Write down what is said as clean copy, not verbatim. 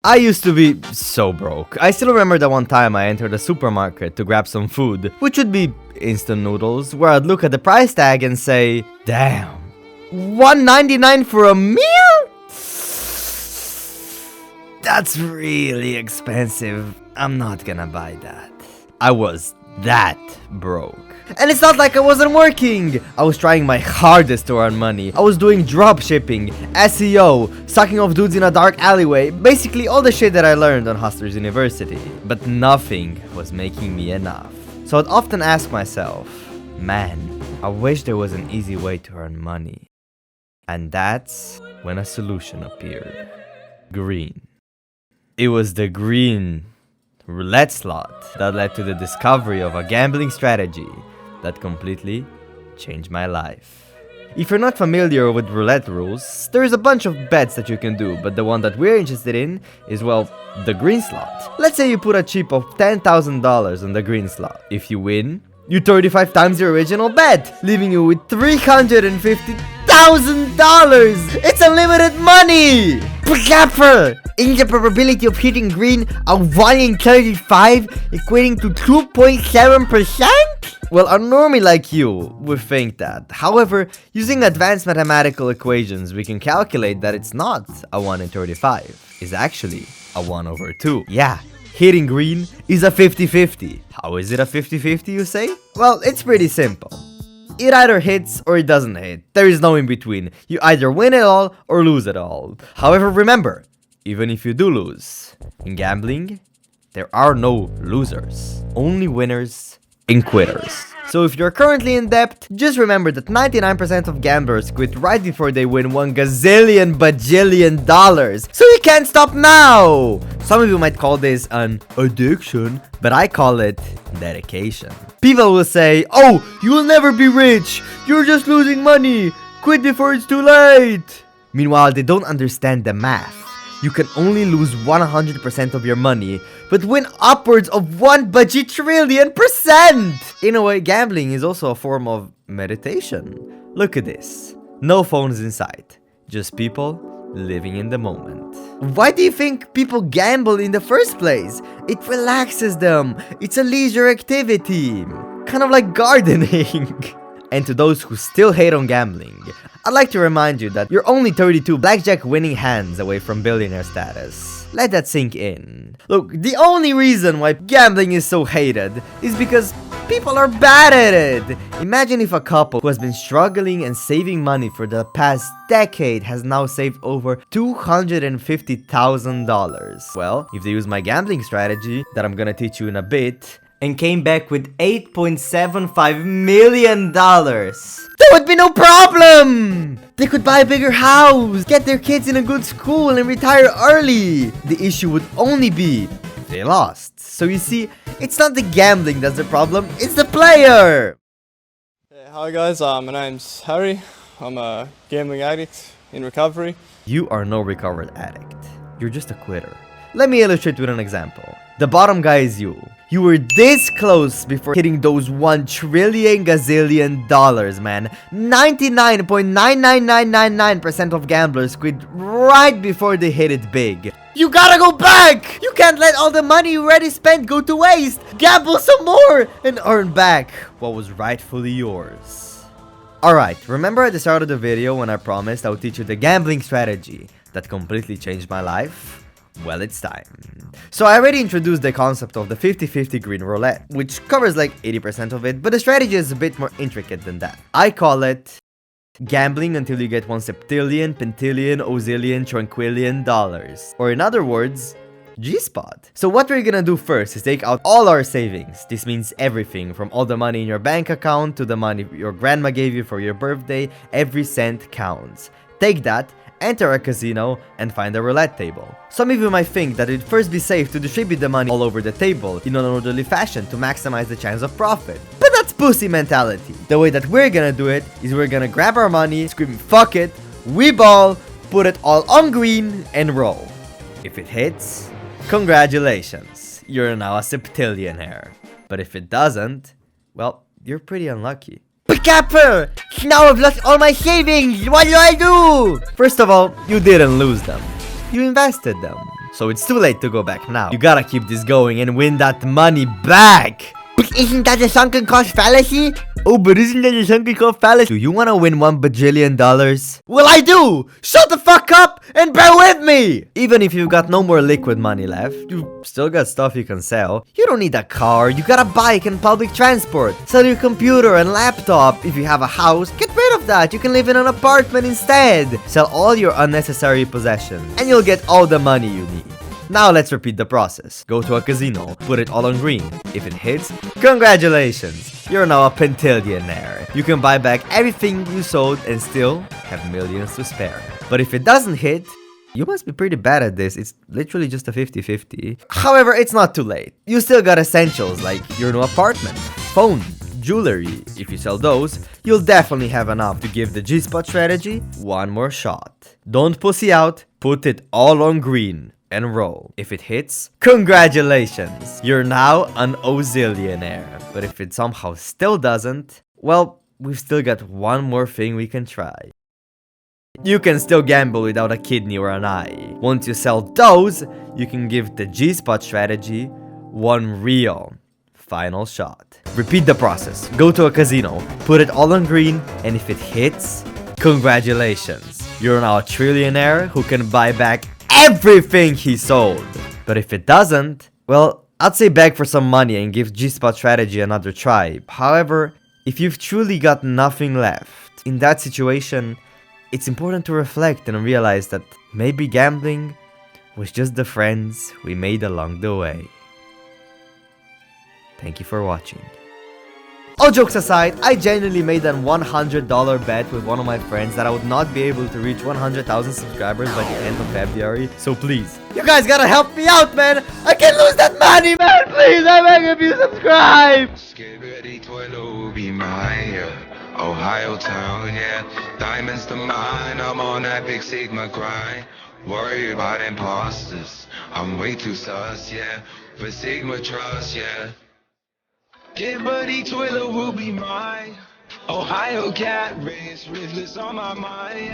I used to be so broke. I still remember that one time I entered a supermarket to grab some food, which would be instant noodles, where I'd look at the price tag and say, damn, $1.99 for a meal? That's really expensive. I'm not gonna buy that. I was that broke. And it's not like I wasn't working. I was trying my hardest to earn money. I was doing drop shipping, SEO, sucking off dudes in a dark alleyway, basically all the shit that I learned on Hustlers University. But nothing was making me enough. So I'd often ask myself, man, I wish there was an easy way to earn money. And that's when a solution appeared. Green. It was the green roulette slot that led to the discovery of a gambling strategy that completely changed my life. If you're not familiar with roulette rules, there's a bunch of bets that you can do, but the one that we're interested in is, well, the green slot. Let's say you put a chip of $10,000 on the green slot. If you win, you 35 times your original bet, leaving you with $350,000! It's unlimited money! Gabfr! In the probability of hitting green, a 1 in 35, equating to 2.7%? Well, a normie like you would think that. However, using advanced mathematical equations, we can calculate that it's not a 1 in 35. It's actually a 1/2. Yeah, hitting green is a 50-50. How is it a 50-50, you say? Well, it's pretty simple. It either hits or it doesn't hit. There is no in between. You either win it all or lose it all. However, remember, even if you do lose, in gambling, there are no losers. Only winners and quitters. So if you're currently in debt, just remember that 99% of gamblers quit right before they win $1 gazillion bajillion. So you can't stop now! Some of you might call this an addiction, but I call it dedication. People will say, oh, you will never be rich! You're just losing money! Quit before it's too late! Meanwhile, they don't understand the math. You can only lose 100% of your money, but win upwards of 1 bajillion%! In a way, gambling is also a form of meditation. Look at this. No phones in sight. Just people living in the moment. Why do you think people gamble in the first place? It relaxes them. It's a leisure activity. Kind of like gardening. And to those who still hate on gambling, I'd like to remind you that you're only 32 blackjack winning hands away from billionaire status. Let that sink in. Look, the only reason why gambling is so hated is because people are bad at it. Imagine if a couple who has been struggling and saving money for the past decade has now saved over $250,000. Well, if they use my gambling strategy that I'm gonna teach you in a bit, and came back with $8.75 million, there would be no problem! They could buy a bigger house, get their kids in a good school, and retire early. The issue would only be if they lost. So you see, it's not the gambling that's the problem, it's the player! Hey, hi guys, my name's Harry. I'm a gambling addict in recovery. You are no recovered addict. You're just a quitter. Let me illustrate with an example. The bottom guy is you. You were this close before hitting those $1 trillion gazillion, man. 99.99999% of gamblers quit right before they hit it big. You gotta go back! You can't let all the money you already spent go to waste! Gamble some more and earn back what was rightfully yours. Alright, remember at the start of the video when I promised I would teach you the gambling strategy that completely changed my life? Well, it's time. So I already introduced the concept of the 50-50 green roulette, which covers like 80% of it, but the strategy is a bit more intricate than that. I call it gambling until you get 1 septillion, pentillion, ozillion, tranquillion dollars. Or in other words, G-spot. So what we're gonna do first is take out all our savings. This means everything from all the money in your bank account to the money your grandma gave you for your birthday. Every cent counts. Take that, enter a casino, and find a roulette table. Some of you might think that it'd first be safe to distribute the money all over the table in an orderly fashion to maximize the chance of profit. But that's pussy mentality. The way that we're gonna do it is we're gonna grab our money, scream fuck it, we ball, put it all on green, and roll. If it hits, congratulations, you're now a septillionaire. But if it doesn't, well, you're pretty unlucky. But Gabfr! Now I've lost all my savings! What do I do? First of all, you didn't lose them. You invested them. so it's too late to go back now. You gotta keep this going and win that money back. But isn't that a sunken cost fallacy? Oh, but isn't that a sunken cost fallacy? Do you wanna win $1 bajillion? Well, I do! Shut the fuck up and bear with me! Even if you've got no more liquid money left, you still got stuff you can sell. You don't need a car, you got a bike and public transport. Sell your computer and laptop. If you have a house, get rid of that. You can live in an apartment instead. Sell all your unnecessary possessions and you'll get all the money you need. Now let's repeat the process. Go to a casino, put it all on green. If it hits, congratulations! You're now a pentillionaire. You can buy back everything you sold and still have millions to spare. But if it doesn't hit, you must be pretty bad at this. It's literally just a 50-50. However, it's not too late. You still got essentials like your new apartment, phone, jewelry. If you sell those, you'll definitely have enough to give the G-Spot strategy one more shot. Don't pussy out, put it all on green. And roll. If it hits, congratulations! You're now an Ozillionaire. But if it somehow still doesn't, well, we've still got one more thing we can try. You can still gamble without a kidney or an eye. Once you sell those, you can give the G-Spot strategy one real final shot. Repeat the process. Go to a casino, put it all on green, and if it hits, congratulations! You're now a trillionaire who can buy back everything he sold. But if it doesn't, well, I'd say beg for some money and give G-Spot strategy another try. However, if you've truly got nothing left, in that situation, it's important to reflect and realize that maybe gambling was just the friends we made along the way. Thank you for watching. All jokes aside, I genuinely made a $100 bet with one of my friends that I would not be able to reach 100,000 subscribers by the end of February. So please, you guys gotta help me out, man! I can't lose that money, man! Please, I beg of you, subscribe! Ohio town, yeah. Diamonds to mine, I'm on that big Sigma grind. Worry about imposters, I'm way too sus, yeah. For Sigma trust, yeah. Get buddy, Twiller will be mine. Ohio cat race, Riddler's on my mind.